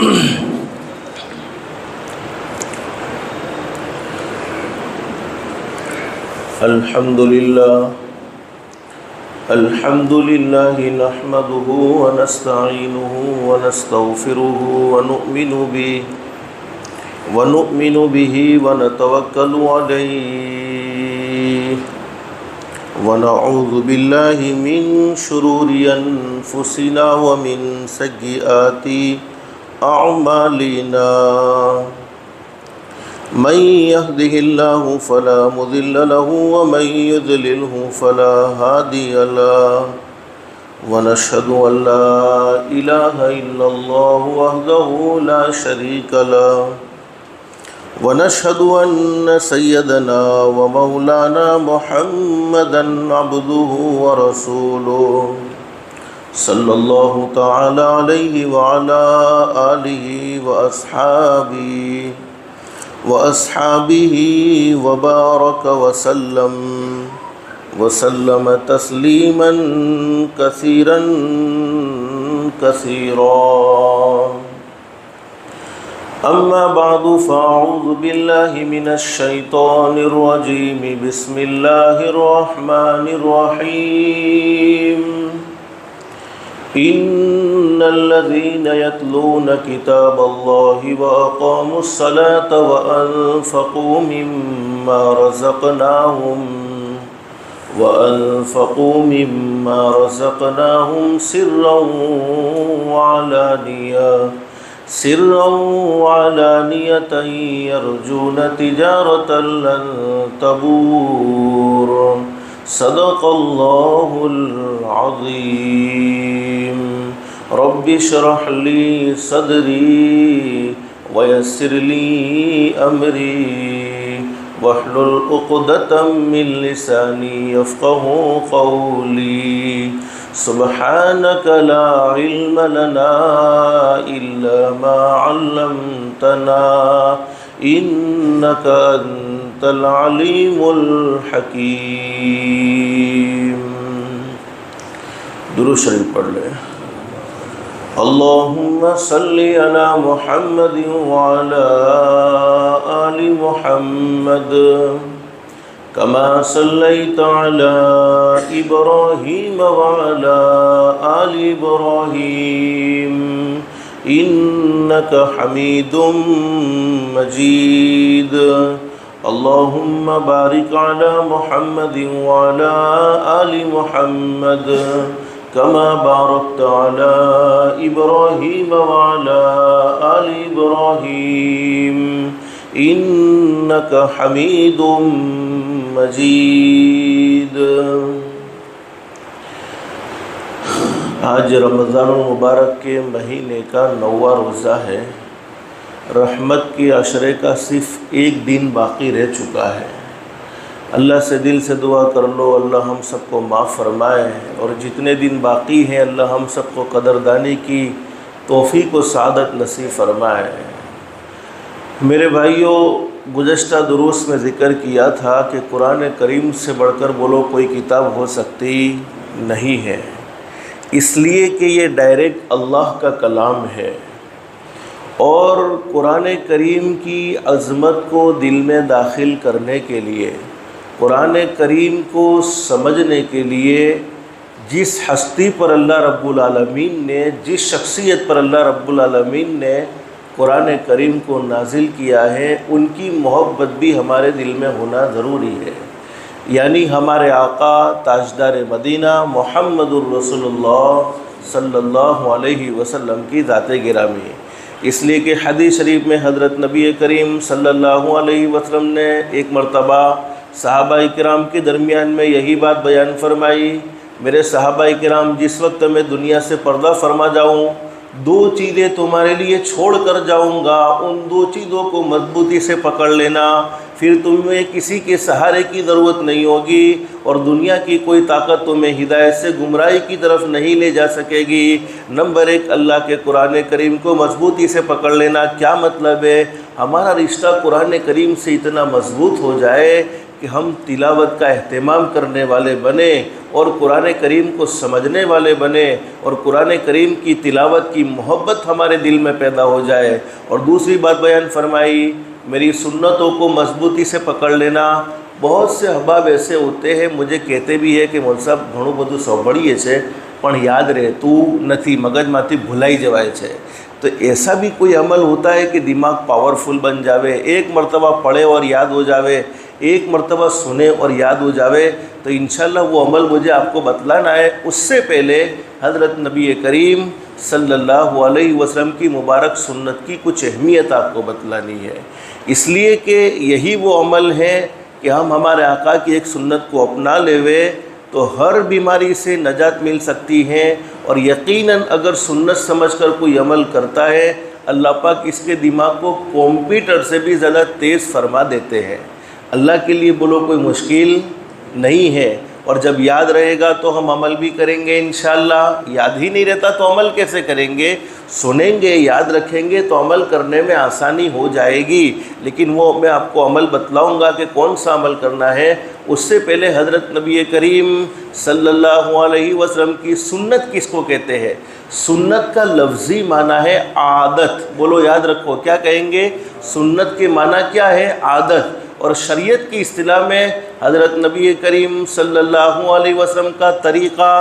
الحمد لله نحمده ونستعينه ونستغفره ونؤمن به ونتوكل عليه ونعوذ بالله من شرور أنفسنا ومن سيئات أعمالنا من يهده الله فلا مضل له ومن يضلله فلا هادي له ونشهد أن لا إله إلا الله وحده لا شريك له ونشهد أن سيدنا ومولانا محمدا عبده ورسوله صلى الله تعالى عليه وعلى آله وأصحابه وبارك وسلم تسليما كثيرا أما بعد فأعوذ بالله من الشيطان الرجيم بسم الله الرحمن الرحيم إن الذين يتلون كتاب الله وأقاموا الصلاة وأنفقوا مما رزقناهم سرا وعلانية يرجون تجارة لن تبور صدق الله العظيم رب اشرح لي صدري ويسر لي أمري واحلل عقدة من لساني يفقهوا قولي سبحانك لا علم لنا إلا ما علمتنا إنك أنت العليم الحكيم. درود شریف پڑھ لیں. اللهم صل على محمد وعلى آل محمد كما صليت على إبراهيم وعلى آل إبراهيم إنك حميد مجيد. اللهم بارك على محمد وعلى آل محمد كما باركت على إبراهيم وعلى آل إبراهيم إنك حميد مجيد. آج رمضان المبارک کے مہینے کا 9واں روزہ ہے. رحمت کے عشرے کا صرف ایک دن باقی رہ چکا ہے. اللہ سے دل سے دعا کر لو اللہ ہم سب کو معاف فرمائے اور جتنے دن باقی ہیں اللہ ہم سب کو قدردانی کی توفیق و سعادت نصیب فرمائے. میرے بھائیوں، گزشتہ دروس میں ذکر کیا تھا کہ قرآن کریم سے بڑھ کر بولو کوئی کتاب ہو سکتی نہیں ہے، اس لیے کہ یہ ڈائریکٹ اللہ کا کلام ہے اور قرآن کریم کی عظمت کو دل میں داخل کرنے کے لیے، قرآن کریم کو سمجھنے کے لیے جس ہستی پر اللہ رب العالمین نے، جس شخصیت پر اللہ رب العالمین نے قرآن کریم کو نازل کیا ہے، ان کی محبت بھی ہمارے دل میں ہونا ضروری ہے. یعنی ہمارے آقا تاجدار مدینہ محمد الرسول اللہ صلی اللہ علیہ وسلم کی ذات گرامی. اس لیے کہ حدیث شریف میں حضرت نبی کریم صلی اللہ علیہ وسلم نے ایک مرتبہ صحابہ کرام کے درمیان میں یہی بات بیان فرمائی، میرے صحابہ کرام جس وقت میں دنیا سے پردہ فرما جاؤں 2 چیزیں تمہارے لیے چھوڑ کر جاؤں گا، ان 2 چیزوں کو مضبوطی سے پکڑ لینا، پھر تمہیں کسی کے سہارے کی ضرورت نہیں ہوگی اور دنیا کی کوئی طاقت تمہیں ہدایت سے گمراہی کی طرف نہیں لے جا سکے گی. نمبر 1 اللہ کے قرآن کریم کو مضبوطی سے پکڑ لینا. کیا مطلب ہے؟ ہمارا رشتہ قرآن کریم سے اتنا مضبوط ہو جائے کہ ہم تلاوت کا اہتمام کرنے والے بنے اور قرآن کریم کو سمجھنے والے بنے اور قرآن کریم کی تلاوت کی محبت ہمارے دل میں پیدا ہو جائے۔ اور دوسری بات بیان فرمائی، میری سنتوں کو مضبوطی سے پکڑ لینا۔ بہت سے احباب ایسے ہوتے ہیں، مجھے کہتے بھی ہے کہ مول صاحب ઘણું બધું સાંભળીએ છે પણ યાદ રહેતું નથી, મગજમાંથી ભૂલાઈ જવાય છે। تو ایسا بھی کوئی عمل ہوتا ہے کہ دماغ پاورفل بن جاوے، ایک مرتبہ پڑھے اور یاد ہو جاوے، ایک مرتبہ سنے اور یاد ہو جاوے، تو انشاءاللہ وہ عمل مجھے آپ کو بتلانا ہے۔ اس سے پہلے حضرت نبی کریم صلی اللہ علیہ وسلم کی مبارک سنت کی کچھ اہمیت آپ کو بتلانی ہے، اس لیے کہ یہی وہ عمل ہے کہ ہم ہمارے آقا کی ایک سنت کو اپنا لیوے تو ہر بیماری سے نجات مل سکتی ہے۔ اور یقیناً اگر سنت سمجھ کر کوئی عمل کرتا ہے، اللہ پاک اس کے دماغ کو کمپیوٹر سے بھی زیادہ تیز فرما دیتے ہیں۔ اللہ کے لیے بولو کوئی مشکل نہیں ہے، اور جب یاد رہے گا تو ہم عمل بھی کریں گے انشاءاللہ۔ یاد ہی نہیں رہتا تو عمل کیسے کریں گے؟ سنیں گے، یاد رکھیں گے تو عمل کرنے میں آسانی ہو جائے گی۔ لیکن وہ میں آپ کو عمل بتلاؤں گا کہ کون سا عمل کرنا ہے۔ اس سے پہلے حضرت نبی کریم صلی اللہ علیہ وسلم کی سنت کس کو کہتے ہیں؟ سنت کا لفظی معنی ہے عادت۔ بولو یاد رکھو، کیا کہیں گے؟ سنت کے معنی کیا ہے؟ عادت۔ اور شریعت کی اصطلاح میں حضرت نبی کریم صلی اللہ علیہ وسلم کا طریقہ،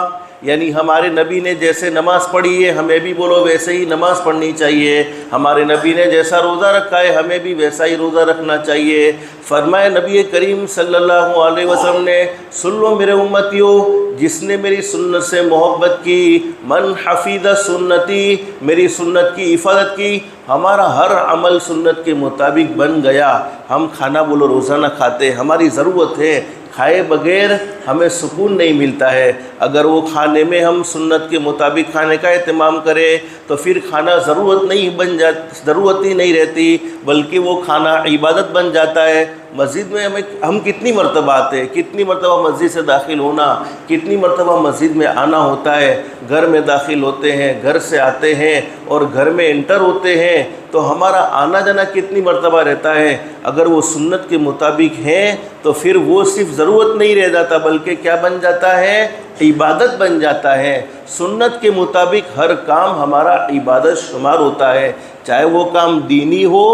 یعنی ہمارے نبی نے جیسے نماز پڑھی ہے ہمیں بھی بولو ویسے ہی نماز پڑھنی چاہیے، ہمارے نبی نے جیسا روزہ رکھا ہے ہمیں بھی ویسا ہی روزہ رکھنا چاہیے۔ فرمائے نبی کریم صلی اللہ علیہ وسلم نے، سن لو میرے امتیوں، جس نے میری سنت سے محبت کی، من حفظ سنتی، میری سنت کی حفاظت کی، ہمارا ہر عمل سنت کے مطابق بن گیا۔ ہم کھانا بولو روزانہ کھاتے، ہماری ضرورت ہے، کھائے بغیر ہمیں سکون نہیں ملتا ہے۔ اگر وہ کھانے میں ہم سنت کے مطابق کھانے کا اہتمام کریں تو پھر کھانا ضرورت ہی نہیں رہتی، بلکہ وہ کھانا عبادت بن جاتا ہے۔ مسجد میں ہم کتنی مرتبہ آتے ہیں، کتنی مرتبہ مسجد سے داخل ہونا، کتنی مرتبہ مسجد میں آنا ہوتا ہے، گھر میں داخل ہوتے ہیں، گھر سے آتے ہیں اور گھر میں انٹر ہوتے ہیں، تو ہمارا آنا جانا کتنی مرتبہ رہتا ہے۔ اگر وہ سنت کے مطابق ہیں تو پھر وہ صرف ضرورت نہیں رہ جاتا بلکہ کیا بن جاتا ہے؟ عبادت بن جاتا ہے۔ سنت کے مطابق ہر کام ہمارا عبادت شمار ہوتا ہے، چاہے وہ کام دینی ہو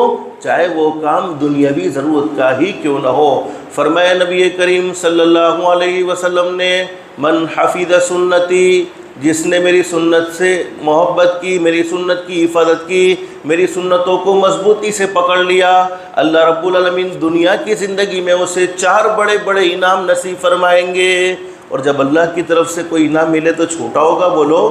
چاہے وہ کام دنیاوی ضرورت کا ہی کیوں نہ ہو۔ فرمایا نبی کریم صلی اللہ علیہ وسلم نے، من حفظ سنتی، جس نے میری سنت سے محبت کی، میری سنت کی حفاظت کی، میری سنتوں کو مضبوطی سے پکڑ لیا، اللہ رب العالمین دنیا کی زندگی میں اسے 4 بڑے بڑے انعام نصیب فرمائیں گے۔ اور جب اللہ کی طرف سے کوئی انعام ملے تو چھوٹا ہوگا؟ بولو،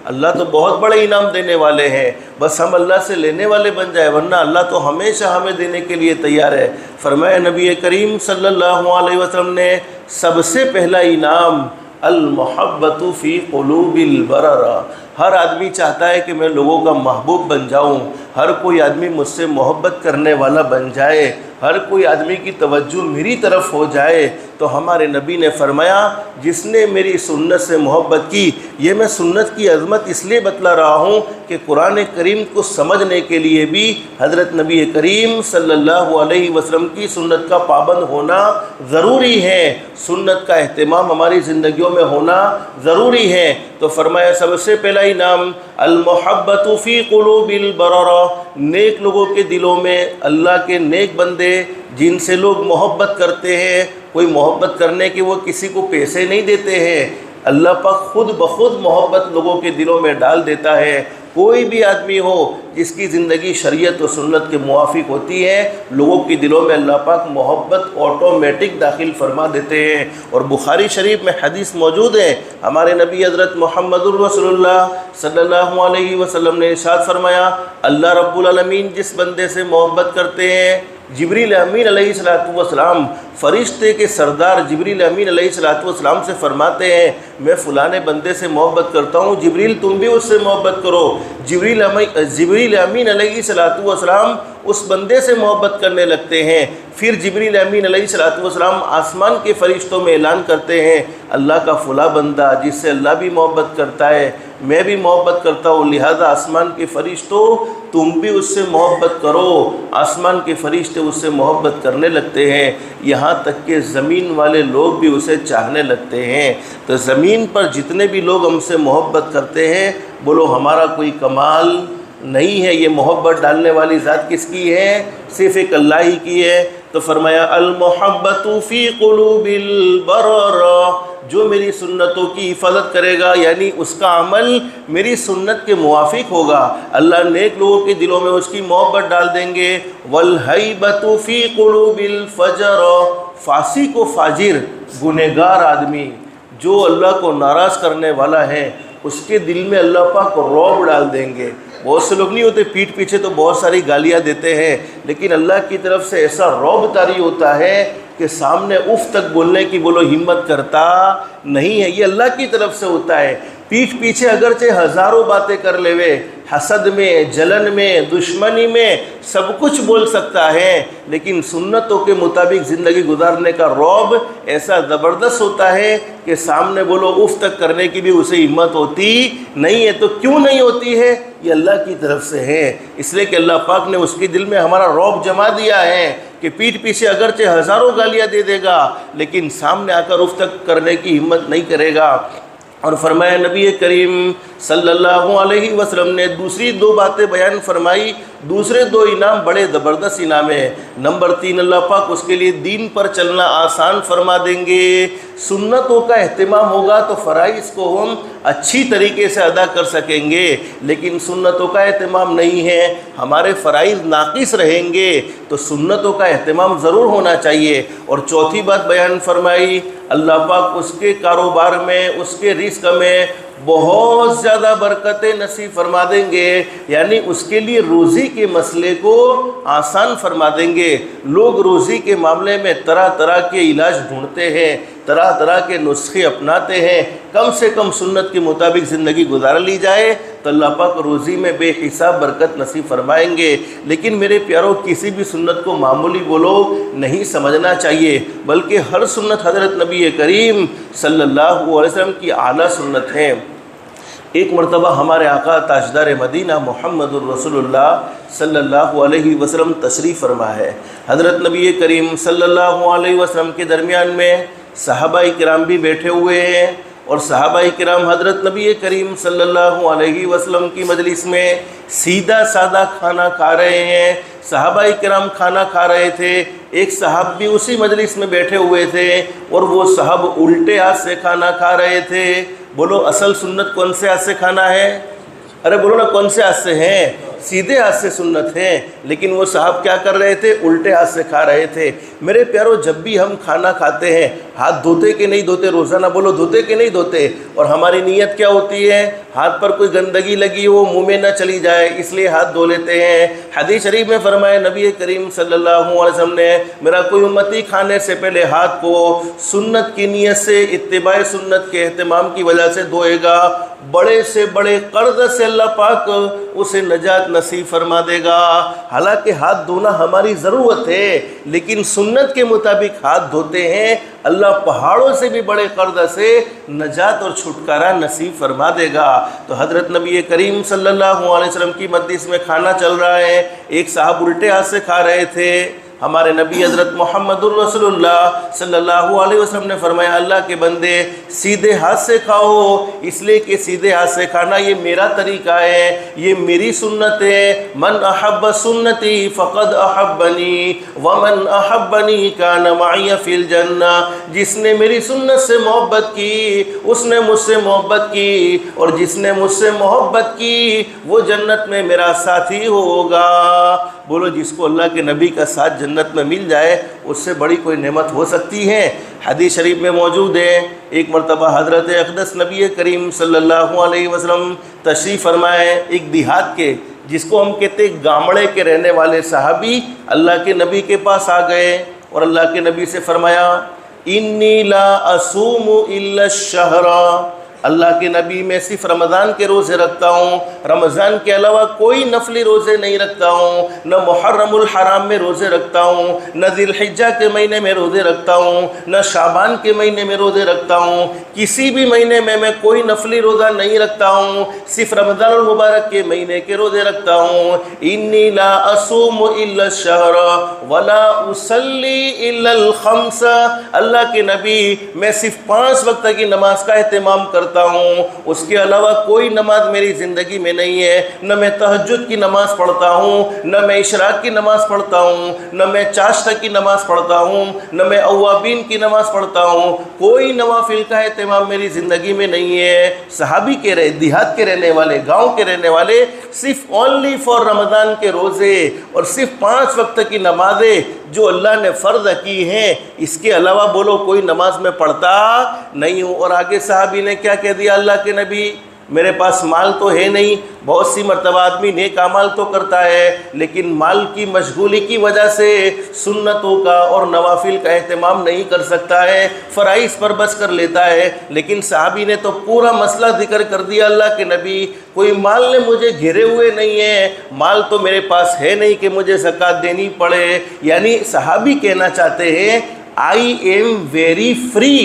اللہ تو بہت بڑے انعام دینے والے ہیں، بس ہم اللہ سے لینے والے بن جائے، ورنہ اللہ تو ہمیشہ ہمیں دینے کے لیے تیار ہے۔ فرمایا نبی کریم صلی اللہ علیہ وسلم نے، سب سے پہلا انعام المحبت فی قلوب البررہ، ہر آدمی چاہتا ہے کہ میں لوگوں کا محبوب بن جاؤں، ہر کوئی آدمی مجھ سے محبت کرنے والا بن جائے، ہر کوئی آدمی کی توجہ میری طرف ہو جائے۔ تو ہمارے نبی نے فرمایا، جس نے میری سنت سے محبت کی، یہ میں سنت کی عظمت اس لیے بتلا رہا ہوں کہ قرآن کریم کو سمجھنے کے لیے بھی حضرت نبی کریم صلی اللہ علیہ وسلم کی سنت کا پابند ہونا ضروری ہے، سنت کا اہتمام ہماری زندگیوں میں ہونا ضروری ہے۔ تو فرمایا سب سے پہلا انعام المحبت فی قلوب البررہ، نیک لوگوں کے دلوں میں، اللہ کے نیک بندے جن سے لوگ محبت کرتے ہیں، کوئی محبت کرنے کے وہ کسی کو پیسے نہیں دیتے ہیں، اللہ پاک خود بخود محبت لوگوں کے دلوں میں ڈال دیتا ہے۔ کوئی بھی آدمی ہو جس کی زندگی شریعت و سنت کے موافق ہوتی ہے، لوگوں کے دلوں میں اللہ پاک محبت آٹومیٹک داخل فرما دیتے ہیں۔ اور بخاری شریف میں حدیث موجود ہے، ہمارے نبی حضرت محمد الرسول اللہ صلی اللہ علیہ وسلم نے ارشاد فرمایا، اللہ رب العالمین جس بندے سے محبت کرتے ہیں، جبریل امین علیہ السلام، فرشتے کے سردار جبریل امین علیہ السلام سے فرماتے ہیں، میں فلاں بندے سے محبت کرتا ہوں، جبریل تم بھی اس سے محبت کرو۔ جبریل امین علیہ السلام اس بندے سے محبت کرنے لگتے ہیں، پھر جبریل امین علیہ السلام آسمان کے فرشتوں میں اعلان کرتے ہیں، اللہ کا فلاں بندہ جس سے اللہ بھی محبت کرتا ہے، میں بھی محبت کرتا ہوں، لہذا آسمان کے فرشتوں تم بھی اس سے محبت کرو۔ آسمان کے فرشتے اس سے محبت کرنے لگتے ہیں، یہاں تک کہ زمین والے لوگ بھی اسے چاہنے لگتے ہیں۔ تو زمین پر جتنے بھی لوگ ہم سے محبت کرتے ہیں، بولو ہمارا کوئی کمال نہیں ہے، یہ محبت ڈالنے والی ذات کس کی ہے؟ صرف ایک اللہ ہی کی ہے۔ تو فرمایا المحبت فی قلوب البرر، جو میری سنتوں کی حفاظت کرے گا یعنی اس کا عمل میری سنت کے موافق ہوگا، اللہ نیک لوگوں کے دلوں میں اس کی محبت ڈال دیں گے۔ والہیبۃ فی قلوب الفجر، فاسق و فاجر گنہگار آدمی جو اللہ کو ناراض کرنے والا ہے، اس کے دل میں اللہ پاک رعب ڈال دیں گے۔ بہت سے لوگ نہیں ہوتے پیٹھ پیچھے تو بہت ساری گالیاں دیتے ہیں، لیکن اللہ کی طرف سے ایسا رعب طاری ہوتا ہے کہ سامنے اف تک بولنے کی بولو ہمت کرتا نہیں ہے، یہ اللہ کی طرف سے ہوتا ہے۔ پیٹھ پیچھے اگرچہ ہزاروں باتیں کر لیوے، حسد میں، جلن میں، دشمنی میں سب کچھ بول سکتا ہے، لیکن سنتوں کے مطابق زندگی گزارنے کا رعب ایسا زبردست ہوتا ہے کہ سامنے بولو اف تک کرنے کی بھی اسے ہمت ہوتی نہیں ہے۔ تو کیوں نہیں ہوتی ہے؟ یہ اللہ کی طرف سے ہے، اس لیے کہ اللہ پاک نے اس کے دل میں ہمارا رعب جما دیا ہے کہ پیٹھ پیچھے اگرچہ ہزاروں گالیاں دے دے گا لیکن سامنے آ کر اف تک کرنے کی ہمت نہیں کرے گا۔ اور فرمایا نبی کریم صلی اللہ علیہ وسلم نے دوسری دو باتیں بیان فرمائی، دوسرے دو انعام بڑے زبردست انعام ہیں۔ نمبر 3، اللہ پاک اس کے لیے دین پر چلنا آسان فرما دیں گے۔ سنتوں کا اہتمام ہوگا تو فرائض کو ہم اچھی طریقے سے ادا کر سکیں گے، لیکن سنتوں کا اہتمام نہیں ہے، ہمارے فرائض ناقص رہیں گے، تو سنتوں کا اہتمام ضرور ہونا چاہیے۔ اور چوتھی بات بیان فرمائی، اللہ پاک اس کے کاروبار میں، اس کے رزق میں بہت زیادہ برکتیں نصیب فرما دیں گے، یعنی اس کے لیے روزی کے مسئلے کو آسان فرما دیں گے۔ لوگ روزی کے معاملے میں طرح طرح کے علاج ڈھونڈتے ہیں، طرح طرح کے نسخے اپناتے ہیں، کم سے کم سنت کے مطابق زندگی گزار لی جائے تو اللہ پاک روزی میں بے حساب برکت نصیب فرمائیں گے۔ لیکن میرے پیاروں، کسی بھی سنت کو معمولی بولو نہیں سمجھنا چاہیے، بلکہ ہر سنت حضرت نبی کریم صلی اللہ علیہ وسلم کی اعلیٰ سنت ہے۔ ایک مرتبہ ہمارے آقا تاجدار مدینہ محمد الرسول اللہ صلی اللہ علیہ وسلم تشریف فرما ہے۔ حضرت نبی کریم صلی اللہ علیہ وسلم کے درمیان میں صحابہ کرام بھی بیٹھے ہوئے ہیں، اور صحابہ کرام حضرت نبی کریم صلی اللہ علیہ وسلم کی مجلس میں سیدھا سادہ کھانا کھا رہے ہیں۔ صحابہ کرام کھانا کھا رہے تھے، ایک صاحب بھی اسی مجلس میں بیٹھے ہوئے تھے، اور وہ صاحب الٹے ہاتھ سے کھانا کھا رہے تھے۔ بولو اصل سنت کون سے ہاتھ سے کھانا ہے؟ ارے بولو نا، کون سے ہاتھ سے ہے؟ سیدھے ہاتھ سے سنت ہے، لیکن وہ صاحب کیا کر رہے تھے؟ الٹے ہاتھ سے کھا رہے تھے۔ میرے پیاروں، جب بھی ہم کھانا کھاتے ہیں ہاتھ دھوتے کہ نہیں دھوتے؟ روزانہ بولو، دھوتے کہ نہیں دھوتے؟ اور ہماری نیت کیا ہوتی ہے؟ ہاتھ پر کوئی گندگی لگی ہو منہ میں نہ چلی جائے، اس لیے ہاتھ دھو لیتے ہیں۔ حدیث شریف میں فرمایا نبی کریم صلی اللہ علیہ وسلم نے، میرا کوئی امتی کھانے سے پہلے ہاتھ کو سنت کی نیت سے، اتباع سنت کے اہتمام کی وجہ سے دھوئے گا، بڑے سے بڑے قرض سے اللہ پاک اسے نجات نصیب فرما دے گا۔ حالانکہ ہاتھ دھونا ہماری ضرورت ہے، لیکن سنت کے مطابق ہاتھ دھوتے ہیں، اللہ پہاڑوں سے بھی بڑے قرض سے نجات اور چھٹکارا نصیب فرما دے گا۔ تو حضرت نبی کریم صلی اللہ علیہ وسلم کی مجلس میں کھانا چل رہا ہے، ایک صاحب الٹے ہاتھ سے کھا رہے تھے۔ ہمارے نبی حضرت محمد الرسول اللہ صلی اللہ علیہ وسلم نے فرمایا، اللہ کے بندے سیدھے ہاتھ سے کھاؤ، اس لیے کہ سیدھے ہاتھ سے کھانا یہ میرا طریقہ ہے، یہ میری سنت ہے۔ من احب سنتی فقد احبنی ومن احبنی کان معی فی الجنہ، جس نے میری سنت سے محبت کی اس نے مجھ سے محبت کی، اور جس نے مجھ سے محبت کی وہ جنت میں میرا ساتھی ہوگا۔ بولو، جس کو اللہ کے نبی کا ساتھ جنت میں مل جائے اس سے بڑی کوئی نعمت ہو سکتی ہے؟ حدیث شریف میں موجود ہے، ایک مرتبہ حضرت اقدس نبی کریم صلی اللہ علیہ وسلم تشریف فرمائے ایک دیہات کے، جس کو ہم کہتے ہیں گامڑے کے رہنے والے صحابی اللہ کے نبی کے پاس آ گئے، اور اللہ کے نبی سے فرمایا، انی لا اصوم الا الشہر، اللہ کے نبی میں صرف رمضان کے روزے رکھتا ہوں، رمضان کے علاوہ کوئی نفلی روزے نہیں رکھتا ہوں، نہ محرم الحرام میں روزے رکھتا ہوں، نہ ذی الحجہ کے مہینے میں روزے رکھتا ہوں، نہ شعبان کے مہینے میں روزے رکھتا ہوں، کسی بھی مہینے میں کوئی نفلی روزہ نہیں رکھتا ہوں، صرف رمضان المبارک کے مہینے کے روزے رکھتا ہوں۔ انی لا اصوم الا الشہر ولا اصلی الا الخمس، اللہ کے نبی میں صرف 5 وقت کی نماز کا اہتمام کرتا ہوں، اس کے علاوہ کوئی نماز میری زندگی میں نہیں ہے، نہ میں تہجد کی نماز پڑھتا ہوں، نہ میں اشراق کی نماز پڑھتا ہوں، نہ میں چاشتہ کی نماز پڑھتا ہوں، نہ میں اوابین کی نماز پڑھتا ہوں، کوئی نوافل کا اہتمام میری زندگی میں نہیں ہے۔ صحابی کے دیہات کے رہنے والے، گاؤں کے رہنے والے صرف اونلی فار رمضان کے روزے اور صرف 5 وقت کی نمازیں جو اللہ نے فرض کی ہیں، اس کے علاوہ بولو کوئی نماز میں پڑھتا نہیں ہوں۔ اور آگے صحابی نے کیا کہہ دیا، اللہ کے نبی میرے پاس مال تو ہے نہیں، بہت سی مرتبہ آدمی نیک اعمال تو کرتا ہے لیکن مال کی مشغولی کی وجہ سے سنتوں کا اور نوافل کا اہتمام نہیں کر سکتا ہے، فرائض پر بس کر لیتا ہے۔ لیکن صحابی نے تو پورا مسئلہ ذکر کر دیا، اللہ کے نبی کوئی مال نے مجھے گھیرے ہوئے نہیں ہے، مال تو میرے پاس ہے نہیں کہ مجھے زکوٰۃ دینی پڑے۔ یعنی صحابی کہنا چاہتے ہیں آئی ایم ویری فری،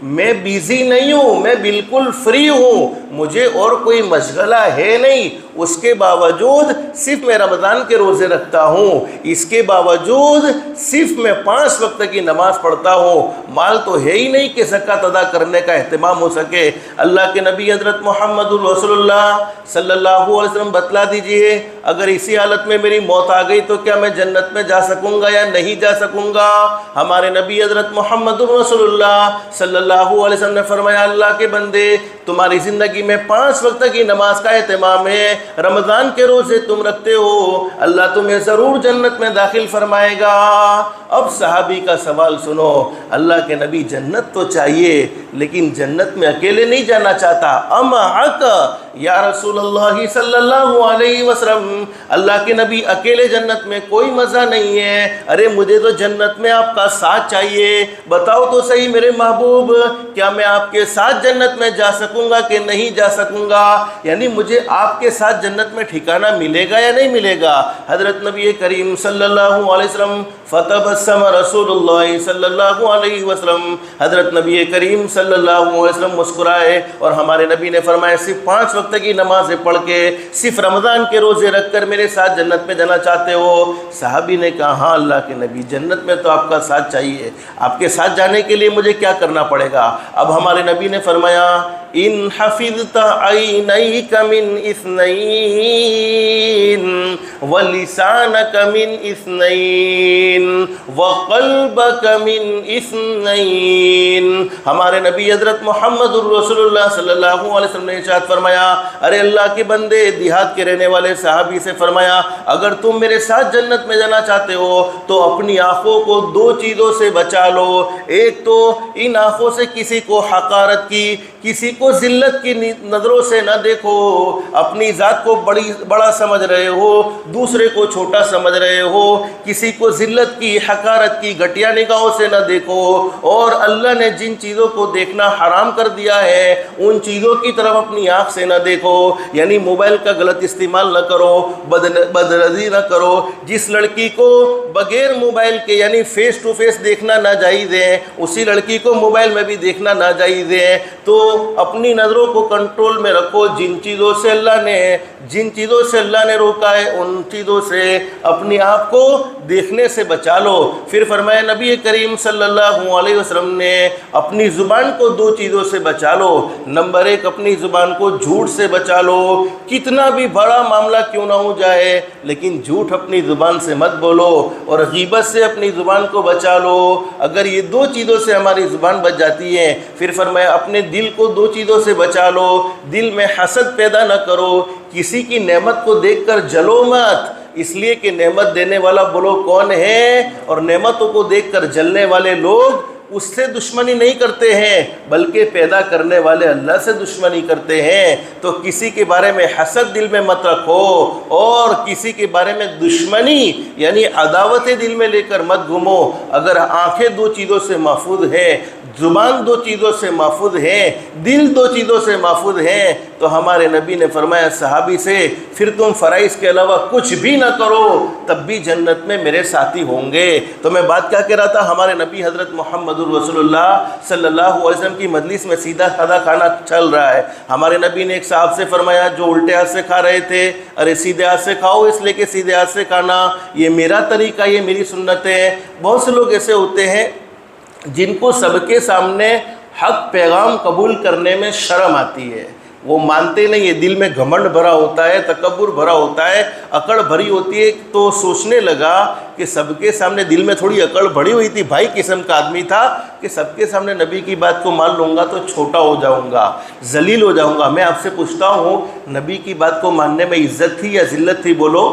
میں بیزی نہیں ہوں، میں بالکل فری ہوں، مجھے اور کوئی مشغلہ ہے نہیں، اس کے باوجود صرف میں رمضان کے روزے رکھتا ہوں، اس کے باوجود صرف میں 5 وقت کی نماز پڑھتا ہوں، مال تو ہے ہی نہیں کہ زکوٰۃ ادا کرنے کا اہتمام ہو سکے۔ اللہ کے نبی حضرت محمد الرسول اللہ صلی اللہ علیہ وسلم بتلا دیجئے، اگر اسی حالت میں میری موت آ گئی تو کیا میں جنت میں جا سکوں گا یا نہیں جا سکوں گا؟ ہمارے نبی حضرت محمد الرسول اللہ صلی اللہ علیہ وسلم نے فرمایا، اللہ کے بندے تمہاری زندگی میں 5 وقت کی نماز کا اہتمام ہے، رمضان کے روزے تم رکھتے ہو، اللہ تمہیں ضرور جنت میں داخل فرمائے گا۔ اب صحابی کا سوال سنو، اللہ کے نبی جنت تو چاہیے لیکن جنت میں اکیلے نہیں جانا چاہتا، امعک یا رسول اللہ صلی اللہ علیہ وسلم، اللہ کے نبی اکیلے جنت میں کوئی مزہ نہیں ہے، ارے مجھے تو جنت میں آپ کا ساتھ چاہیے، بتاؤ تو صحیح میرے محبوب کیا میں آپ کے ساتھ جنت میں جا سکوں گا کہ نہیں جا سکوں گا؟ یعنی مجھے آپ کے ساتھ جنت میں ٹھکانہ ملے گا یا نہیں ملے گا؟ حضرت نبی کریم صلی اللہ علیہ وسلم فتبسم رسول اللہ صلی اللہ علیہ وسلم، حضرت نبی کریم صلی اللہ علیہ وسلم مسکرائے اور ہمارے نبی نے فرمایا صرف 5 وقت کی نمازیں پڑھ کے صرف رمضان کے روزے رکھ کر میرے ساتھ جنت میں جانا چاہتے ہو؟ صحابی نے کہا ہاں اللہ کے نبی جنت میں تو آپ کا ساتھ چاہیے، آپ کے ساتھ جانے کے لیے مجھے کیا کرنا پڑے گا؟ اب ہمارے نبی نے فرمایا ان حفظت عینیک من اثنین ولسانک من اثنین وقلبک من اثنین، ہمارے نبی حضرت محمد الرسول اللہ صلی اللہ علیہ وسلم نے ارشاد فرمایا، ارے اللہ کے بندے دیہات کے رہنے والے صحابی سے فرمایا اگر تم میرے ساتھ جنت میں جانا چاہتے ہو تو اپنی آنکھوں کو 2 چیزوں سے بچا لو، ایک تو ان آنکھوں سے کسی کو حقارت کی، کسی کو ذلت کی نظروں سے نہ دیکھو، اپنی ذات کو بڑا سمجھ رہے ہو، دوسرے کو چھوٹا سمجھ رہے ہو، کسی کو ذلت کی، حقارت کی، گھٹیا نگاہوں سے نہ دیکھو، اور اللہ نے جن چیزوں کو دیکھنا حرام کر دیا ہے ان چیزوں کی طرف اپنی آنکھ سے نہ دیکھو، یعنی موبائل کا غلط استعمال نہ کرو، بدنظری نہ کرو، جس لڑکی کو بغیر موبائل کے یعنی فیس ٹو فیس دیکھنا ناجائز ہے اسی لڑکی کو موبائل میں بھی دیکھنا ناجائز ہے، تو اپنی نظروں کو کنٹرول میں رکھو، جن چیزوں سے اللہ نے روکا ہے ان چیزوں سے اپنی آپ کو دیکھنے سے بچا لو۔ پھر فرمایا نبی کریم صلی اللہ علیہ وسلم نے اپنی زبان کو 2 چیزوں سے بچا لو، نمبر 1 اپنی زبان کو جھوٹ سے بچا لو، کتنا بھی بڑا معاملہ کیوں نہ ہو جائے لیکن جھوٹ اپنی زبان سے مت بولو، اور غیبت سے اپنی زبان کو بچا لو، اگر یہ 2 چیزوں سے ہماری زبان بچ جاتی ہے۔ پھر فرمایا اپنے دل کو 2 چیزوں سے بچا لو، دل میں حسد پیدا نہ کرو، کسی کی نعمت کو دیکھ کر جلو مت، اس لیے کہ نعمت دینے والا بولو کون ہے، اور نعمتوں کو دیکھ کر جلنے والے لوگ اس سے دشمنی نہیں کرتے ہیں بلکہ پیدا کرنے والے اللہ سے دشمنی کرتے ہیں۔ تو کسی کے بارے میں حسد دل میں مت رکھو اور کسی کے بارے میں دشمنی یعنی عداوت دل میں لے کر مت گھومو۔ اگر آنکھیں دو چیزوں سے محفوظ ہیں، زبان دو چیزوں سے محفوظ ہیں، دل دو چیزوں سے محفوظ ہیں، تو ہمارے نبی نے فرمایا صحابی سے پھر تم فرائض کے علاوہ کچھ بھی نہ کرو تب بھی جنت میں میرے ساتھی ہوں گے۔ تو میں بات کیا کہہ رہا تھا، ہمارے نبی حضرت محمد رسول اللہ صلی اللہ علیہ وسلم کی مجلس میں سیدھا سادہ کھانا چل رہا ہے۔ ہمارے نبی نے ایک صاحب سے فرمایا جو الٹے ہاتھ سے کھا رہے تھے، ارے سیدھے ہاتھ سے کھاؤ، اس لیے کہ سیدھے ہاتھ سے کھانا یہ میرا طریقہ، یہ میری سنت ہے۔ بہت سے لوگ ایسے ہوتے ہیں جن کو سب کے سامنے حق پیغام قبول کرنے میں شرم آتی ہے، وہ مانتے نہیں ہیں، دل میں گھمنڈ بھرا ہوتا ہے، تکبر بھرا ہوتا ہے، اکڑ بھری ہوتی ہے۔ تو سوچنے لگا کہ سب کے سامنے دل میں تھوڑی اکڑ بھری ہوئی تھی، بھائی قسم کا آدمی تھا کہ سب کے سامنے نبی کی بات کو مان لوں گا تو چھوٹا ہو جاؤں گا، ذلیل ہو جاؤں گا۔ میں آپ سے پوچھتا ہوں نبی کی بات کو ماننے میں عزت تھی یا ذلت تھی؟ بولو۔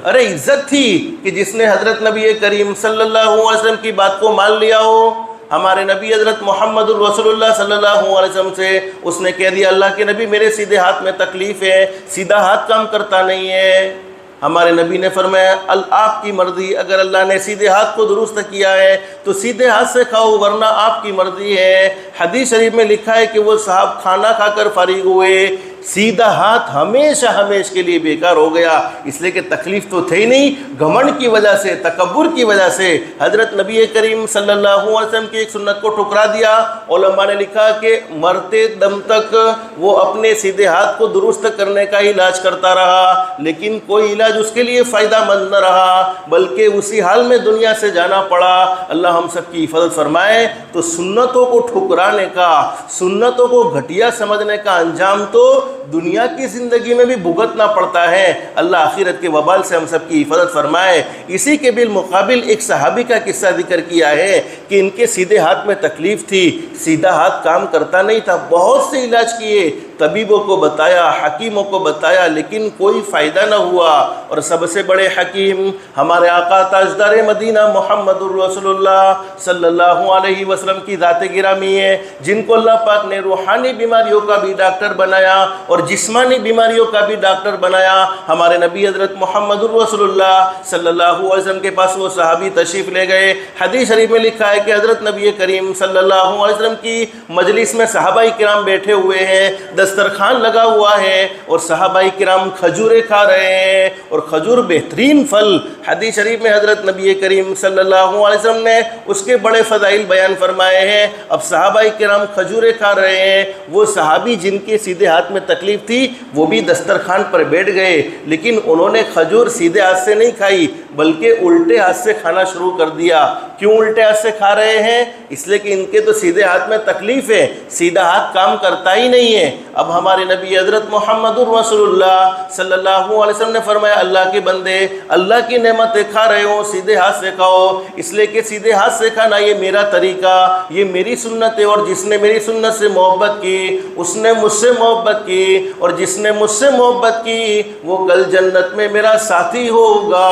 ارے عزت تھی کہ جس نے حضرت نبی کریم صلی اللہ علیہ وسلم کی بات کو مان لیا ہو۔ ہمارے نبی حضرت محمد رسول اللہ صلی اللہ علیہ وسلم سے اس نے کہہ دیا اللہ کے نبی میرے سیدھے ہاتھ میں تکلیف ہے، سیدھا ہاتھ کام کرتا نہیں ہے۔ ہمارے نبی نے فرمایا آپ کی مرضی، اگر اللہ نے سیدھے ہاتھ کو درست کیا ہے تو سیدھے ہاتھ سے کھاؤ ورنہ آپ کی مرضی ہے۔ حدیث شریف میں لکھا ہے کہ وہ صاحب کھانا کھا کر فارغ ہوئے، سیدھا ہاتھ ہمیشہ ہمیشہ کے لیے بیکار ہو گیا، اس لیے کہ تکلیف تو تھی نہیں، گھمنڈ کی وجہ سے، تکبر کی وجہ سے حضرت نبی کریم صلی اللہ علیہ وسلم کی ایک سنت کو ٹھکرا دیا۔ علماء نے لکھا کہ مرتے دم تک وہ اپنے سیدھے ہاتھ کو درست کرنے کا علاج کرتا رہا، لیکن کوئی علاج اس کے لیے فائدہ مند نہ رہا، بلکہ اسی حال میں دنیا سے جانا پڑا۔ اللہ ہم سب کی حفاظت فرمائے۔ تو سنتوں کو ٹھکرانے کا، سنتوں کو گھٹیا سمجھنے کا انجام تو دنیا کی زندگی میں بھی بھگتنا پڑتا ہے۔ اللہ آخرت کے وبال سے ہم سب کی حفاظت فرمائے۔ اسی کے بالمقابل ایک صحابی کا قصہ ذکر کیا ہے کہ ان کے سیدھے ہاتھ میں تکلیف تھی، سیدھا ہاتھ کام کرتا نہیں تھا، بہت سے علاج کیے، طبیبوں کو بتایا، حکیموں کو بتایا، لیکن کوئی فائدہ نہ ہوا۔ اور سب سے بڑے حکیم ہمارے آقا تاجدار مدینہ محمد الرسول اللہ صلی اللہ علیہ وسلم کی ذات گرامی ہے، جن کو اللہ پاک نے روحانی بیماریوں کا بھی ڈاکٹر بنایا اور جسمانی بیماریوں کا بھی ڈاکٹر بنایا۔ ہمارے نبی حضرت محمد الرسول اللہ صلی اللہ علیہ وسلم کے پاس وہ صحابی تشریف لے گئے۔ حدیث شریف میں لکھا ہے کہ حضرت نبی کریم صلی اللہ علیہ وسلم کی مجلس میں صحابہ کرام بیٹھے ہوئے ہیں، دسترخوان لگا ہوا ہے اور صحابہ کرام کھجوریں کھا رہے ہیں، اور کھجور بہترین پھل، حدیث شریف میں حضرت نبی کریم صلی اللہ علیہ وسلم نے اس کے بڑے فضائل بیان فرمائے ہیں۔ اب صحابہ کرام کھجوریں کھا رہے ہیں، وہ صحابی جن کے سیدھے ہاتھ میں تکلیف تھی وہ بھی دسترخوان پر بیٹھ گئے، لیکن انہوں نے کھجور سیدھے ہاتھ سے نہیں کھائی بلکہ الٹے ہاتھ سے کھانا شروع کر دیا۔ کیوں الٹے ہاتھ سے کھا رہے ہیں؟ اس لیے کہ ان کے تو سیدھے ہاتھ میں تکلیف ہے، سیدھا ہاتھ کام کرتا ہی نہیں ہے۔ اب ہمارے نبی حضرت محمد الرسول اللہ صلی اللہ علیہ وسلم نے فرمایا اللہ کے بندے، اللہ کی نعمتیں کھا رہے ہو سیدھے ہاتھ سے کھاؤ، اس لیے کہ سیدھے ہاتھ سے کھانا یہ میرا طریقہ، یہ میری سنت ہے، اور جس نے میری سنت سے محبت کی اس نے مجھ سے محبت کی، اور جس نے مجھ سے محبت کی وہ کل جنت میں میرا ساتھی ہوگا۔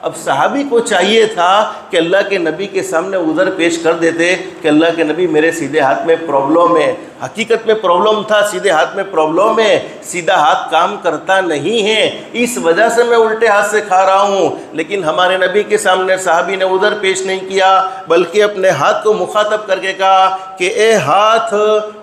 اب صحابی کو چاہیے تھا کہ اللہ کے نبی کے سامنے عذر پیش کر دیتے کہ اللہ کے نبی میرے سیدھے ہاتھ میں پرابلم ہے، حقیقت میں پرابلم تھا، سیدھے ہاتھ میں پرابلم ہے، سیدھا ہاتھ کام کرتا نہیں ہے، اس وجہ سے میں الٹے ہاتھ سے کھا رہا ہوں۔ لیکن ہمارے نبی کے سامنے صحابی نے عذر پیش نہیں کیا بلکہ اپنے ہاتھ کو مخاطب کر کے کہا کہ اے ہاتھ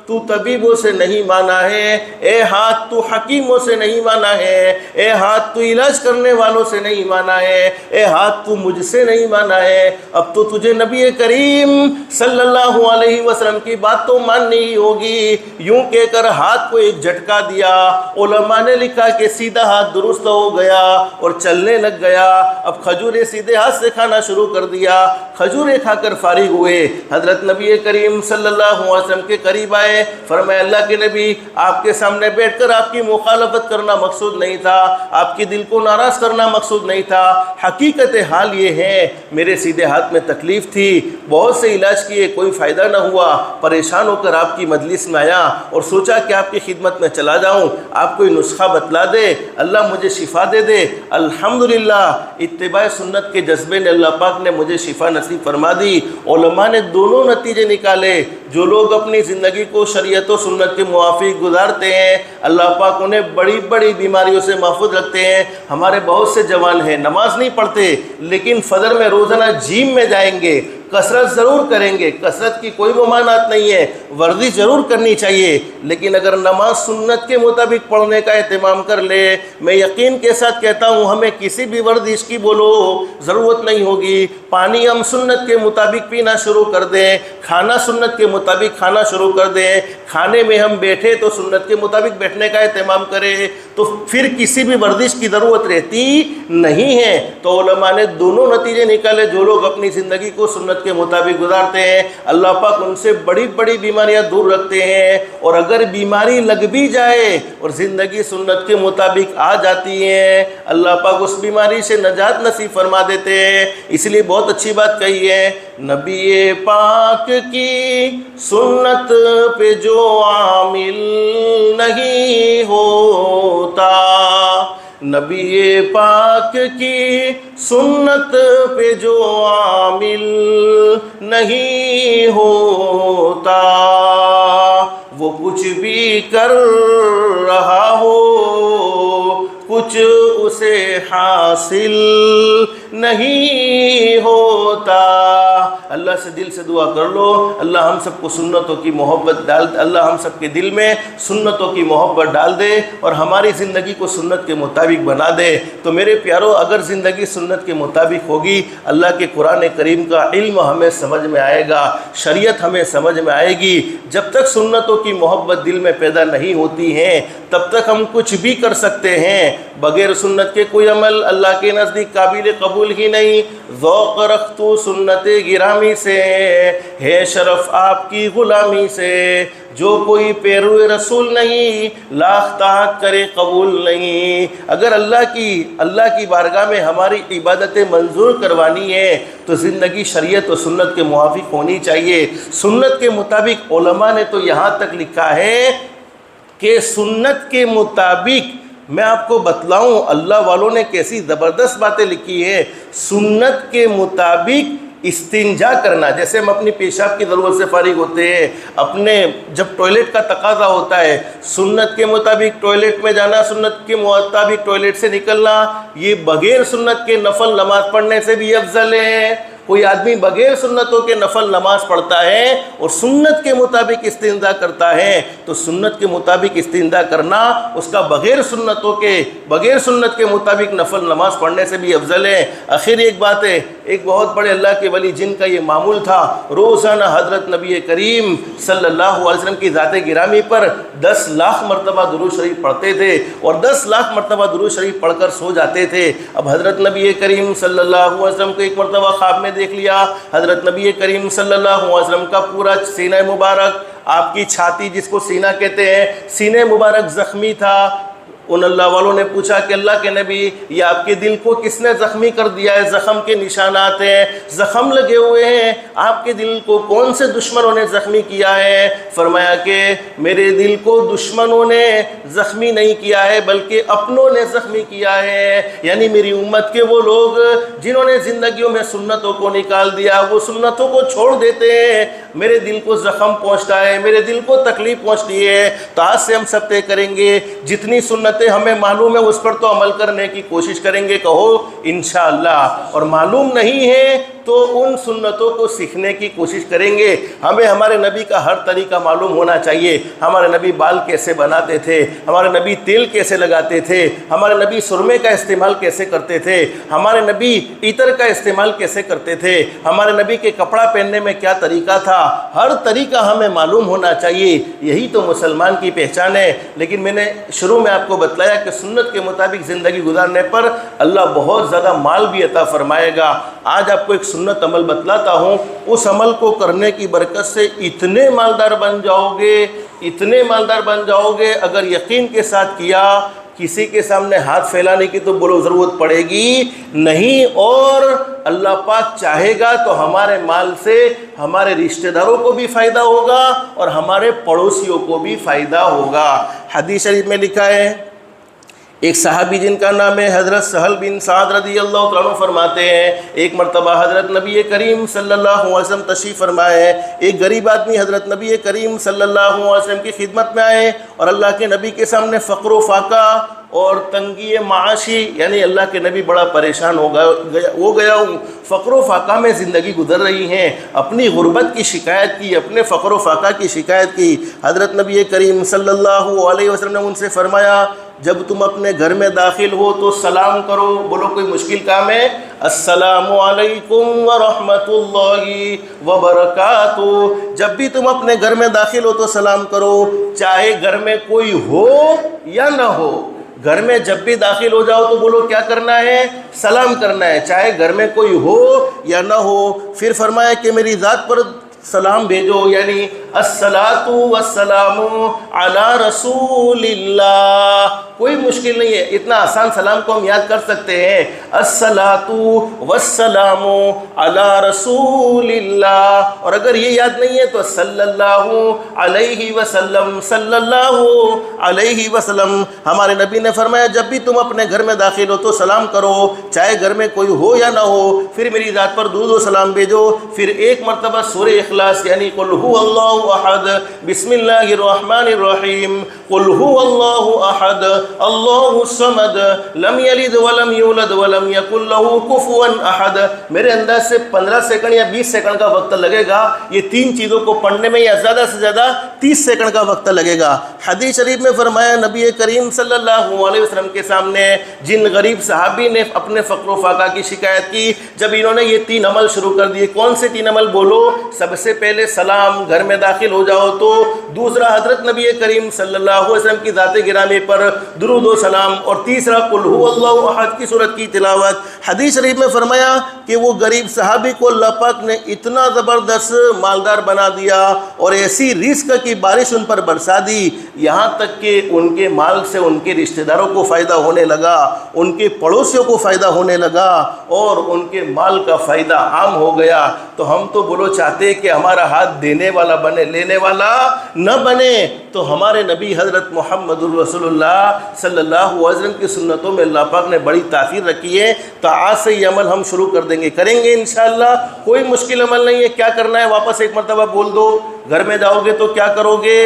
تو طبیبوں سے نہیں مانا ہے، اے ہاتھ تو حکیموں سے نہیں مانا ہے، اے ہاتھ تو علاج کرنے والوں سے نہیں مانا ہے، اے ہاتھ تو مجھ سے نہیں مانا ہے، اب تو تجھے نبی کریم صلی اللہ علیہ وسلم کی بات تو ماننی ہی ہوگی۔ یوں کہہ کر ہاتھ کو ایک جھٹکا دیا، علماء نے لکھا کہ سیدھا ہاتھ درست ہو گیا اور چلنے لگ گیا۔ اب کھجوریں سیدھے ہاتھ سے کھانا شروع کر دیا، کھجوریں کھا کر فارغ ہوئے، حضرت نبی کریم صلی اللہ علیہ وسلم کے قریب آئے ہے؟ فرمایا اللہ کے نبی آپ کے سامنے بیٹھ کر آپ کی مخالفت کرنا مقصود نہیں تھا، آپ کے دل کو ناراض کرنا مقصود نہیں تھا، حقیقت حال یہ ہے میرے سیدھے ہاتھ میں تکلیف تھی، بہت سے علاج کیے کوئی فائدہ نہ ہوا، پریشان ہو کر آپ کی مجلس میں آیا اور سوچا کہ آپ کی خدمت میں چلا جاؤں، آپ کوئی نسخہ بتلا دے، اللہ مجھے شفا دے دے۔ الحمدللہ اتباع سنت کے جذبے نے اللہ پاک نے مجھے شفا نصیب فرما دی۔ علماء نے دونوں نتیجے نکالے، جو لوگ اپنی زندگی کو شریعت و سنت کے موافق گزارتے ہیں اللہ پاک انہیں بڑی بڑی بیماریوں سے محفوظ رکھتے ہیں۔ ہمارے بہت سے جوان ہیں نماز نہیں پڑھتے لیکن فجر میں روزانہ جیم میں جائیں گے، کثرت ضرور کریں گے، کثرت کی کوئی ممانعت نہیں ہے، ورزش ضرور کرنی چاہیے، لیکن اگر نماز سنت کے مطابق پڑھنے کا اہتمام کر لے، میں یقین کے ساتھ کہتا ہوں ہمیں کسی بھی ورزش کی بولو ضرورت نہیں ہوگی۔ پانی ہم سنت کے مطابق پینا شروع کر دیں، کھانا سنت کے مطابق کھانا شروع کر دیں، کھانے میں ہم بیٹھے تو سنت کے مطابق بیٹھنے کا اہتمام کریں، تو پھر کسی بھی ورزش کی ضرورت رہتی نہیں ہے۔ تو علماء نے دونوں نتیجے نکالے، جو لوگ اپنی زندگی کو سنت کے مطابق گزارتے ہیں اللہ پاک ان سے بڑی بڑی بیماریاں دور رکھتے ہیں، اور اگر بیماری لگ بھی جائے اور زندگی سنت کے مطابق آ جاتی ہے اللہ پاک اس بیماری سے نجات نصیب فرما دیتے ہیں۔ اس لیے بہت اچھی بات کہی ہے، نبی پاک کی سنت پہ جو عامل نہیں ہوتا، نبی پاک کی سنت پہ جو عامل نہیں ہوتا، وہ کچھ بھی کر رہا ہو کچھ اسے حاصل نہیں ہوتا۔ اللہ سے دل سے دعا کر لو، اللہ ہم سب کو سنتوں کی محبت ڈال دے، اللہ ہم سب کے دل میں سنتوں کی محبت ڈال دے اور ہماری زندگی کو سنت کے مطابق بنا دے۔ تو میرے پیارو، اگر زندگی سنت کے مطابق ہوگی اللہ کے قرآن کریم کا علم ہمیں سمجھ میں آئے گا، شریعت ہمیں سمجھ میں آئے گی۔ جب تک سنتوں کی محبت دل میں پیدا نہیں ہوتی ہے تب تک ہم کچھ بھی کر سکتے ہیں، بغیر سنت کے کوئی عمل اللہ کے نزدیک قابل قبول ہی نہیں۔ ذوق رختو سنت گرامی سے ہے شرف آپ کی غلامی سے، جو کوئی پیرو رسول نہیں لاکھ طاعت کرے قبول نہیں۔ اگر اللہ کی بارگاہ میں ہماری عبادتیں منظور کروانی ہے تو زندگی شریعت و سنت کے موافق ہونی چاہیے۔ سنت کے مطابق علماء نے تو یہاں تک لکھا ہے کہ سنت کے مطابق، میں آپ کو بتلاؤں اللہ والوں نے کیسی زبردست باتیں لکھی ہیں، سنت کے مطابق استنجا کرنا، جیسے ہم اپنی پیشاب کی ضرورت سے فارغ ہوتے ہیں، اپنے جب ٹوائلٹ کا تقاضا ہوتا ہے سنت کے مطابق ٹوائلٹ میں جانا، سنت کے مطابق ٹوائلٹ سے نکلنا، یہ بغیر سنت کے نفل نماز پڑھنے سے بھی افضل ہے۔ کوئی آدمی بغیر سنتوں کے نفل نماز پڑھتا ہے اور سنت کے مطابق استنجا کرتا ہے تو سنت کے مطابق استنجا کرنا اس کا بغیر سنت کے مطابق نفل نماز پڑھنے سے بھی افضل ہے۔ آخر ایک بات ہے، ایک بہت بڑے اللہ کے ولی جن کا یہ معمول تھا، روزانہ حضرت نبی کریم صلی اللہ علیہ وسلم کی ذات گرامی پر 10 لاکھ مرتبہ درود شریف پڑھتے تھے اور 10 لاکھ مرتبہ درود شریف پڑھ کر سو جاتے تھے۔ اب حضرت نبی کریم صلی اللہ علیہ وسلم کو ایک مرتبہ خواب میں دیکھ لیا، حضرت نبی کریم صلی اللہ علیہ وسلم کا پورا سینہ مبارک، آپ کی چھاتی جس کو سینہ کہتے ہیں، سینہ مبارک زخمی تھا۔ ان اللہ والوں نے پوچھا کہ اللہ کے نبی یہ آپ کے دل کو کس نے زخمی کر دیا ہے؟ زخم کے نشانات ہیں، زخم لگے ہوئے ہیں، آپ کے دل کو کون سے دشمنوں نے زخمی کیا ہے؟ فرمایا کہ میرے دل کو دشمنوں نے زخمی نہیں کیا ہے بلکہ اپنوں نے زخمی کیا ہے، یعنی میری امت کے وہ لوگ جنہوں نے زندگیوں میں سنتوں کو نکال دیا، وہ سنتوں کو چھوڑ دیتے ہیں، میرے دل کو زخم پہنچتا ہے، میرے دل کو تکلیف پہنچتی ہے۔ تو آج سے ہم سب طے کریں گے جتنی سنت ہمیں معلوم ہے اس پر تو عمل کرنے کی کوشش کریں گے، کہو انشاءاللہ، اور معلوم نہیں ہے تو ان سنتوں کو سیکھنے کی کوشش کریں گے۔ ہمیں ہمارے نبی کا ہر طریقہ معلوم ہونا چاہیے، ہمارے نبی بال کیسے بناتے تھے، ہمارے نبی تیل کیسے لگاتے تھے، ہمارے نبی سرمے کا استعمال کیسے کرتے تھے، ہمارے نبی عطر کا استعمال کیسے کرتے تھے، ہمارے نبی کے کپڑا پہننے میں کیا طریقہ تھا، ہر طریقہ ہمیں معلوم ہونا چاہیے، یہی تو مسلمان کی پہچان ہے۔ لیکن میں نے شروع میں آپ کو بتلایا کہ سنت کے مطابق زندگی گزارنے پر اللہ بہت زیادہ مال بھی عطا فرمائے گا۔ آج آپ کو ایک سنت عمل بتلاتا ہوں، اس عمل کو کرنے کی برکت سے اتنے مالدار بن جاؤ گے، اتنے مالدار بن جاؤ گے، اگر یقین کے ساتھ کیا کسی کے سامنے ہاتھ پھیلانے کی تو بولو ضرورت پڑے گی نہیں، اور اللہ پاک چاہے گا تو ہمارے مال سے ہمارے رشتہ داروں کو بھی فائدہ ہوگا اور ہمارے پڑوسیوں کو بھی فائدہ ہوگا۔ حدیث شریف میں لکھا ہے، ایک صحابی جن کا نام ہے حضرت سہل بن سعد رضی اللہ عنہ فرماتے ہیں، ایک مرتبہ حضرت نبی کریم صلی اللہ علیہ وسلم تشریف فرمائے، ایک غریب آدمی حضرت نبی کریم صلی اللہ علیہ وسلم کی خدمت میں آئے اور اللہ کے نبی کے سامنے فقر و فاقہ اور تنگی معاشی، یعنی اللہ کے نبی بڑا پریشان ہو گیا ہوں، فقر و فاقہ میں زندگی گزر رہی ہیں، اپنی غربت کی شکایت کی، اپنے فقر و فاقہ کی شکایت کی۔ حضرت نبی کریم صلی اللہ علیہ وسلم نے ان سے فرمایا، جب تم اپنے گھر میں داخل ہو تو سلام کرو، بولو کوئی مشکل کام ہے، السلام علیکم ورحمۃ اللہ وبرکاتہ۔ جب بھی تم اپنے گھر میں داخل ہو تو سلام کرو، چاہے گھر میں کوئی ہو یا نہ ہو۔ گھر میں جب بھی داخل ہو جاؤ تو بولو کیا کرنا ہے، سلام کرنا ہے، چاہے گھر میں کوئی ہو یا نہ ہو۔ پھر فرمایا کہ میری ذات پر سلام بھیجو، یعنی الصلاۃ والسلام علی رسول اللہ۔ کوئی مشکل نہیں ہے، اتنا آسان سلام کو ہم یاد کر سکتے ہیں، الصلاۃ والسلام علی رسول اللہ۔ اور اگر یہ یاد نہیں ہے تو صلی اللہ علیہ وسلم، صلی اللہ علیہ وسلم۔ ہمارے نبی نے فرمایا جب بھی تم اپنے گھر میں داخل ہو تو سلام کرو، چاہے گھر میں کوئی ہو یا نہ ہو۔ پھر میری ذات پر درود و سلام بھیجو۔ پھر ایک مرتبہ سورہ اخلاص یعنی قل هو اللہ احد، بسم اللہ الرحمن الرحیم، قل هو اللہ احد اللہ الصمد لم یلد ولم یولد ولم یکن له کفوا احد۔ میرے انداز سے 15 سیکنڈ یا 20 سیکنڈ کا وقت لگے گا، یہ تین چیزوں کو پڑھنے میں، یا زیادہ سے زیادہ 30 سیکنڈ کا وقت لگے گا۔ حدیث شریف میں فرمایا نبی کریم صلی اللہ علیہ وسلم کے سامنے جن غریب صحابی نے اپنے فقر و فاقہ کی شکایت کی، جب انہوں نے یہ 3 عمل شروع کر دیے، کون سے 3 عمل بولو؟ سب سے پہلے سلام، گھر میں داخل ہو جاؤ تو۔ دوسرا حضرت نبی کریم صلی اللہ علیہ وسلم کی ذات گرامی پر درود و سلام، اور تیسرا قل هو اللہ احد کی سورت کی تلاوت۔ حدیث شریف میں فرمایا کہ وہ غریب صحابی کو اللہ پاک نے اتنا زبردست مالدار بنا دیا اور ایسی رزق کی بارش ان پر برسا دی، یہاں تک کہ ان کے مال سے ان کے رشتہ داروں کو فائدہ ہونے لگا، ان کے پڑوسیوں کو فائدہ ہونے لگا، اور ان کے مال کا فائدہ عام ہو گیا۔ تو ہم تو بولو چاہتے کہ ہمارا ہاتھ دینے والا بنے، لینے والا نہ بنے۔ تو ہمارے نبی حضرت محمد الرسول اللہ صلی اللہ علیہ وسلم کی سنتوں میں اللہ پاک نے بڑی تاثیر رکھی ہے۔ تو آج سے یہ عمل ہم شروع کر دیں گے، کریں گے انشاءاللہ۔ کوئی مشکل عمل نہیں ہے، کیا کرنا ہے واپس ایک مرتبہ بول دو۔ گھر میں جاؤ گے تو کیا کرو گے؟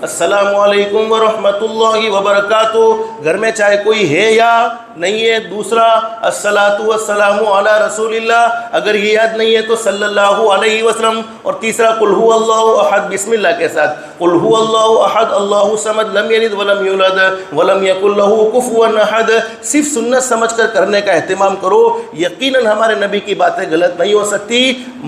السلام علیکم ورحمۃ اللہ وبرکاتہ، گھر میں چاہے کوئی ہے یا نہیں ہے۔ دوسرا الصلاۃ والسلام علی رسول اللہ، اگر یہ یاد نہیں ہے تو صلی اللہ علیہ وسلم۔ اور تیسرا قل هو اللہ احد بسم اللہ کے ساتھ، قل هو اللہ احد اللہ الصمد لم یلد ولم یولد ولم یکن له کفوا احد۔ صرف سنت سمجھ کر کرنے کا اہتمام کرو، یقیناً ہمارے نبی کی باتیں غلط نہیں ہو سکتی۔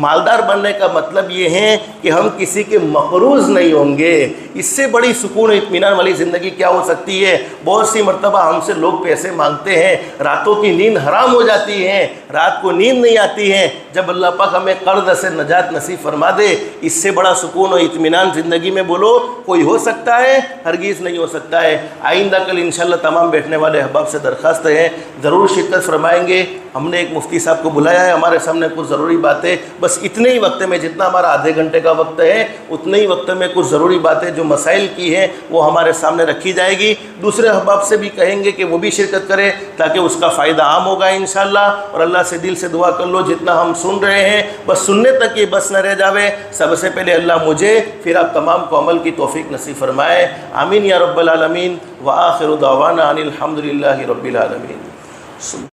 مالدار بننے کا مطلب یہ ہے کہ ہم کسی کے مقروض نہیں ہوں گے۔ اس سے بڑی سکون و اطمینان والی زندگی کیا ہو سکتی ہے؟ بہت سی مرتبہ ہم سے لوگ پیسے مانگتے ہیں، راتوں کی نیند حرام ہو جاتی ہے، رات کو نیند نہیں آتی ہے۔ جب اللہ پاک ہمیں قرض سے نجات نصیب فرما دے، اس سے بڑا سکون و اطمینان زندگی میں بولو کوئی ہو سکتا ہے؟ ہرگز نہیں ہو سکتا ہے۔ آئندہ کل انشاءاللہ تمام بیٹھنے والے احباب سے درخواست ہے ضرور شرکت فرمائیں گے۔ ہم نے ایک مفتی صاحب کو بلایا ہے، ہمارے سامنے کچھ ضروری باتیں، بس اتنے ہی وقت میں، جتنا ہمارا آدھے گھنٹے کا وقت ہے اتنے ہی وقت میں کچھ ضروری باتیں جو مسائل کی ہیں وہ ہمارے سامنے رکھی جائے گی۔ دوسرے احباب سے بھی کہیں گے کہ وہ بھی شرکت کرے تاکہ اس کا فائدہ عام ہوگا انشاءاللہ۔ اور اللہ سے دل سے دعا کر لو جتنا ہم سن رہے ہیں بس سننے تک یہ بس نہ رہ جاوے۔ سب سے پہلے اللہ مجھے پھر آپ تمام کو عمل کی توفیق نصیب فرمائے، آمین یا رب العالمین۔ وآخر دعوانا ان الحمد للہ رب العالمین۔